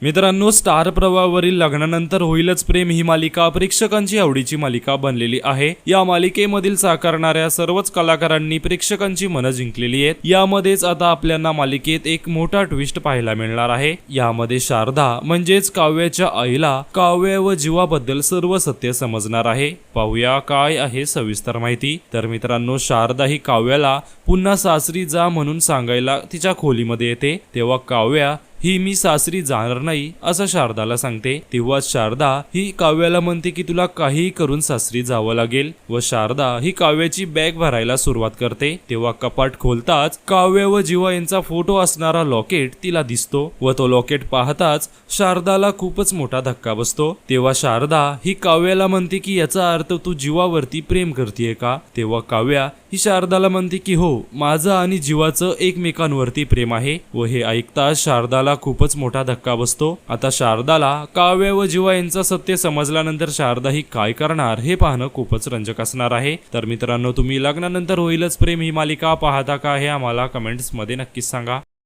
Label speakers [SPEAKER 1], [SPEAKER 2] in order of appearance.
[SPEAKER 1] मित्रांनो, स्टार प्रवाहावरील लग्नानंतर होईलच प्रेम ही मालिका प्रेक्षकांची आवडीची मालिका बनलेली आहे। या मालिकेमधील साकारणाऱ्या सर्वच कलाकारांनी प्रेक्षकांची मनं जिंकलेली आहेत। यामध्येच आता आपल्याला मालिकेत एक मोठा ट्विस्ट पाहायला मिळणार आहे। यामध्ये शारदा म्हणजेच काव्याच्या आईला काव्य व जीवाबद्दल सर्व सत्य समजणार आहे। पाहूया काय आहे सविस्तर माहिती। तर मित्रांनो, शारदा ही काव्याला पुन्हा सासरी जा म्हणून सांगायला तिच्या खोलीमध्ये येते, तेव्हा काव्या ही मी सासरी जाणार नाही असं शारदाला सांगते। तेव्हा शारदा ही काव्याला म्हणते की तुला काहीही करून सासरी जावं लागेल व शारदा ही काव्याची बॅग भरायला सुरुवात करते। तेव्हा कपाट खोलताच काव्य व जीवा यांचा फोटो असणारा लॉकेट तिला दिसतो व तो लॉकेट पाहताच शारदाला खूपच मोठा धक्का बसतो। तेव्हा शारदा ही काव्याला म्हणते की याचा अर्थ तू जीवावरती प्रेम करतेय का? तेव्हा काव्या ही शारदाला म्हणते की हो, माझं आणि जीवाचं एकमेकांवरती प्रेम आहे व हे ऐकताच शारदाला खूपच मोठा धक्का बसतो। आता शारदाला काव्य व जीवा यांचं सत्य समजल्यानंतर शारदा ही काय करणार हे पाहणं खूपच रंजक असणार आहे। तर मित्रांनो, तुम्ही लग्नानंतर होईलच प्रेम ही मालिका पाहता का हे आम्हाला कमेंट्स मध्ये नक्कीच सांगा।